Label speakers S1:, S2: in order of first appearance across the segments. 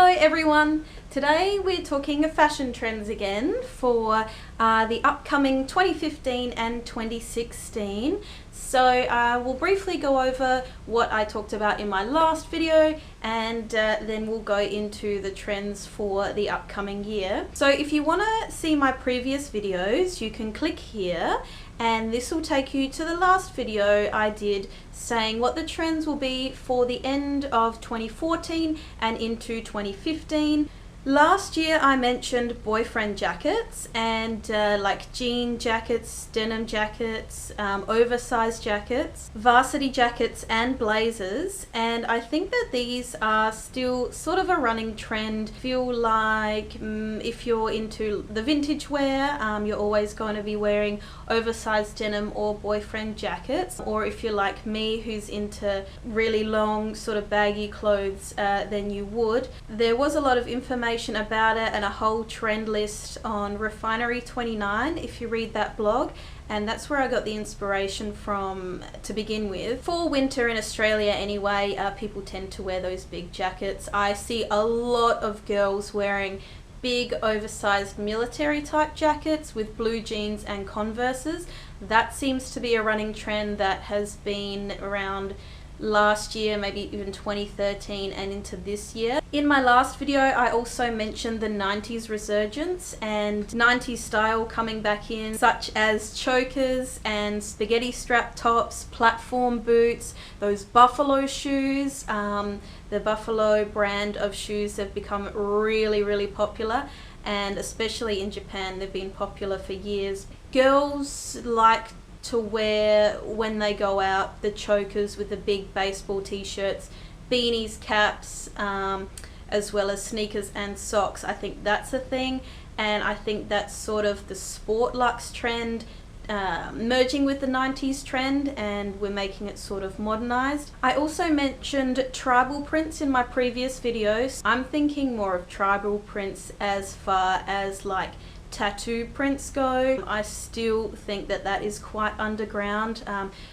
S1: Hello everyone! Today we're talking fashion trends again for the upcoming 2015 and 2016. So we'll briefly go over what I talked about in my last video, and then we'll go into the trends for the upcoming year. So if you want to see my previous videos, you can click here, and this will take you to the last video I did saying what the trends will be for the end of 2014 and into 2015. Last year I mentioned boyfriend jackets and like jean jackets, denim jackets, oversized jackets, varsity jackets and blazers, and I think that these are still sort of a running trend. Feel like if you're into the vintage wear, you're always going to be wearing oversized denim or boyfriend jackets, or if you're like me who's into really long sort of baggy clothes, then you would. There was a lot of information about it and a whole trend list on Refinery 29 if you read that blog, and that's where I got the inspiration from to begin with. For winter in Australia anyway, people tend to wear those big jackets. I see a lot of girls wearing big oversized military type jackets with blue jeans and Converses. That seems to be a running trend that has been around last year, maybe even 2013 and into this year. In my last video I also mentioned the 90s resurgence and 90s style coming back in, such as chokers and spaghetti strap tops, platform boots, those Buffalo shoes. The Buffalo brand of shoes have become really popular, and especially in Japan they've been popular for years. Girls like to wear, when they go out, the chokers with the big baseball t-shirts, beanies, caps, as well as sneakers and socks. I think that's a thing, and I think that's sort of the sport luxe trend merging with the 90s trend, and we're making it sort of modernized. I also mentioned tribal prints in my previous videos. I'm thinking more of tribal prints as far as like tattoo prints go. I still think that that is quite underground,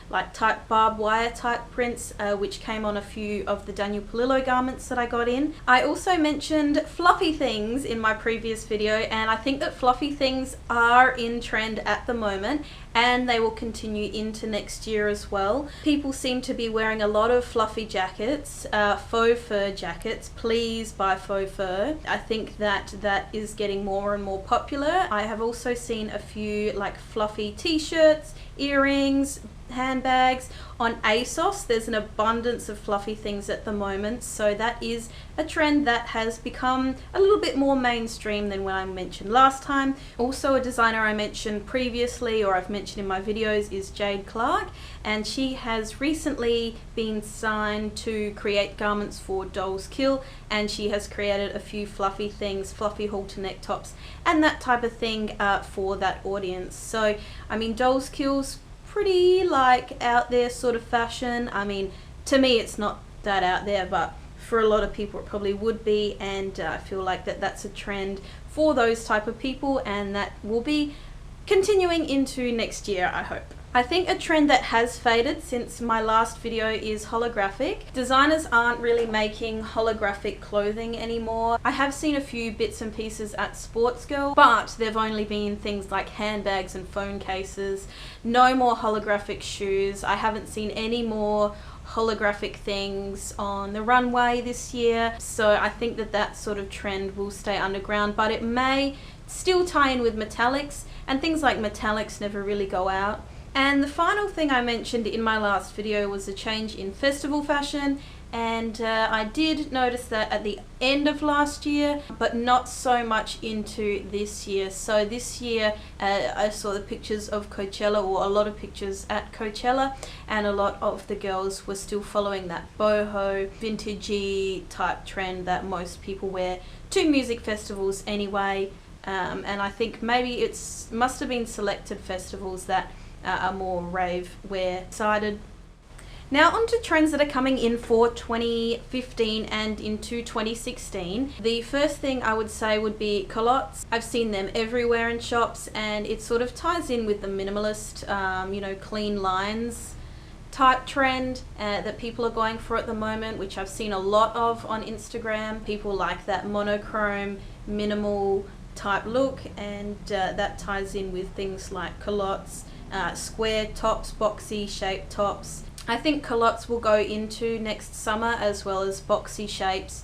S1: like type barbed wire type prints, which came on a few of the Daniel Polillo garments that I got in. I also mentioned fluffy things in my previous video, and I think that fluffy things are in trend at the moment, and they will continue into next year as well. People seem to be wearing a lot of fluffy jackets, faux fur jackets. Please buy faux fur. I think that that is getting more and more popular. I have also seen a few like fluffy t-shirts, earrings, handbags. On ASOS there's an abundance of fluffy things at the moment, so that is a trend that has become a little bit more mainstream than what I mentioned last time. Also, a designer I mentioned previously, or I've mentioned in my videos, is Jade Clark, and she has recently been signed to create garments for Dolls Kill, and she has created a few fluffy things, fluffy halter neck tops and that type of thing for that audience. So I mean, Dolls Kill's pretty like out there sort of fashion. I mean, to me it's not that out there, but for a lot of people it probably would be, and I feel like that's a trend for those type of people, and that will be continuing into next year, I hope. I think a trend that has faded since my last video is holographic. Designers aren't really making holographic clothing anymore. I have seen a few bits and pieces at Sportsgirl, but they've only been things like handbags and phone cases. No more holographic shoes. I haven't seen any more holographic things on the runway this year, so I think that that sort of trend will stay underground, but it may still tie in with metallics, and things like metallics never really go out. And the final thing I mentioned in my last video was a change in festival fashion, and I did notice that at the end of last year, but not so much into this year. So this year I saw the pictures of Coachella, or a lot of pictures at Coachella, and a lot of the girls were still following that boho, vintagey type trend that most people wear to music festivals anyway. And I think maybe it's must have been selected festivals that are more rave wear sided. Now on to trends that are coming in for 2015 and into 2016. The first thing I would say would be culottes. I've seen them everywhere in shops, and it sort of ties in with the minimalist, you know, clean lines type trend that people are going for at the moment, which I've seen a lot of on Instagram. People like that monochrome, minimal type look, and that ties in with things like culottes, square tops, boxy shaped tops. I think culottes will go into next summer as well as boxy shapes,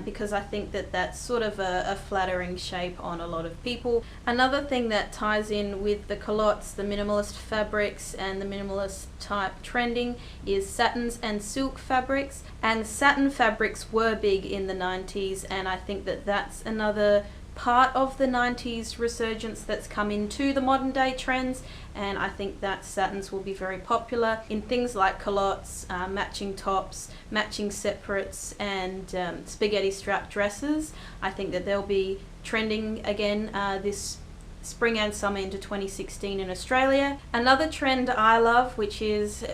S1: because I think that that's sort of a flattering shape on a lot of people. Another thing that ties in with the culottes, the minimalist fabrics and the minimalist type trending is satins and silk fabrics. And satin fabrics were big in the 90s, and I think that that's another part of the 90s resurgence that's come into the modern day trends, and I think that satins will be very popular in things like culottes, matching tops, matching separates, and spaghetti strap dresses. I think that they'll be trending again this spring and summer into 2016 in Australia. Another trend I love, which is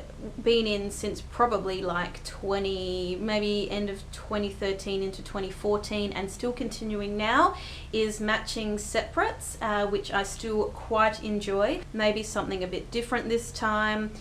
S1: been in since probably like maybe end of 2013 into 2014 and still continuing now, is matching separates, which I still quite enjoy. Maybe something a bit different this time.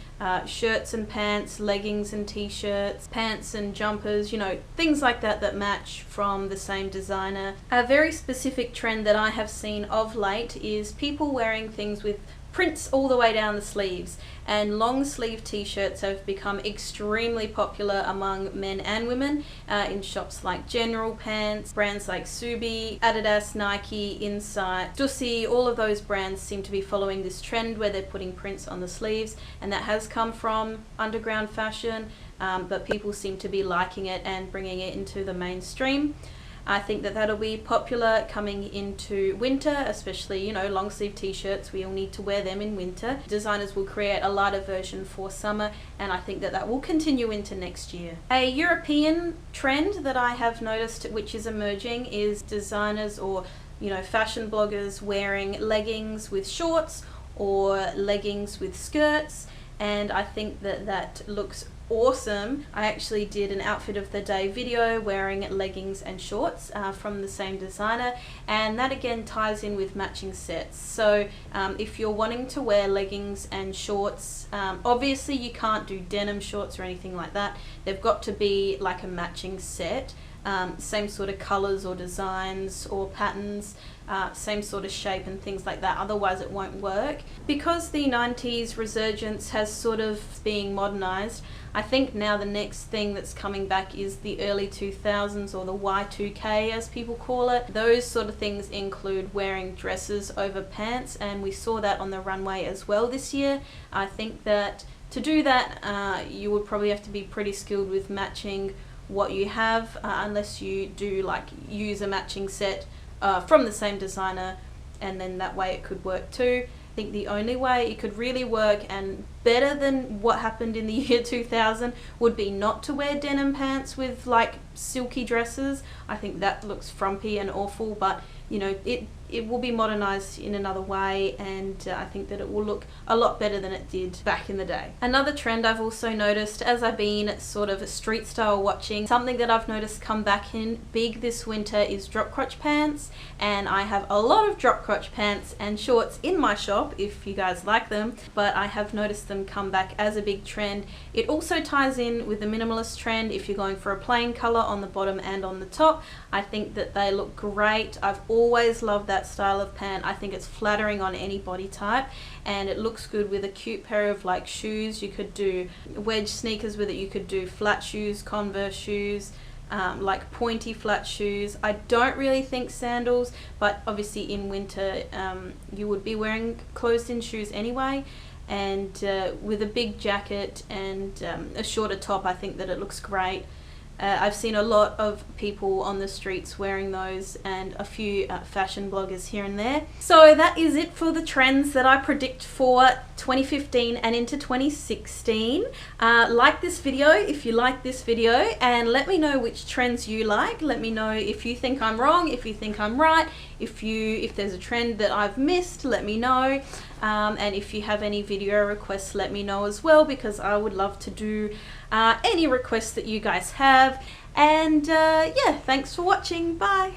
S1: Shirts and pants, leggings and t-shirts, pants and jumpers, you know, things like that that match from the same designer. A very specific trend that I have seen of late is people wearing things with prints all the way down the sleeves, and long sleeve t-shirts have become extremely popular among men and women in shops like General Pants, brands like Subi, Adidas, Nike, Insight, Stussy. All of those brands seem to be following this trend where they're putting prints on the sleeves, and that has come from underground fashion, but people seem to be liking it and bringing it into the mainstream. I think that that'll be popular coming into winter, especially, you know, long sleeve t-shirts. We all need to wear them in winter. Designers will create a lighter version for summer, and I think that that will continue into next year. A European trend that I have noticed which is emerging is designers or, you know, fashion bloggers wearing leggings with shorts or leggings with skirts, and I think that that looks awesome. I actually did an outfit of the day video wearing leggings and shorts from the same designer, and that again ties in with matching sets. So if you're wanting to wear leggings and shorts, obviously you can't do denim shorts or anything like that. They've got to be like a matching set. Same sort of colors or designs or patterns, same sort of shape and things like that, otherwise it won't work. Because the 90s resurgence has sort of being modernized, I think now the next thing that's coming back is the early 2000s, or the Y2K as people call it. Those sort of things include wearing dresses over pants, and we saw that on the runway as well this year. I think that to do that you would probably have to be pretty skilled with matching what you have, unless you do like use a matching set from the same designer, and then that way it could work too. I think the only way it could really work and better than what happened in the year 2000 would be not to wear denim pants with like silky dresses. I think that looks frumpy and awful, but you know, it will be modernized in another way, and I think that it will look a lot better than it did back in the day. Another trend I've also noticed as I've been sort of street style watching, something that I've noticed come back in big this winter is drop crotch pants, and I have a lot of drop crotch pants and shorts in my shop if you guys like them, but I have noticed them come back as a big trend. It also ties in with the minimalist trend. If you're going for a plain color on the bottom and on the top, I think that they look great. I've always loved that style of pant. I think it's flattering on any body type, and it looks good with a cute pair of like shoes. You could do wedge sneakers with it, you could do flat shoes, Converse shoes, like pointy flat shoes. I don't really think sandals, but obviously in winter you would be wearing closed-in shoes anyway, and with a big jacket and a shorter top, I think that it looks great. I've seen a lot of people on the streets wearing those, and a few fashion bloggers here and there. So that is it for the trends that I predict for 2015 and into 2016. Like this video if you like this video, and let me know which trends you like. Let me know if you think I'm wrong, if you think I'm right, if there's a trend that I've missed, let me know. And if you have any video requests, let me know as well, because I would love to do any requests that you guys have. And yeah, thanks for watching. Bye.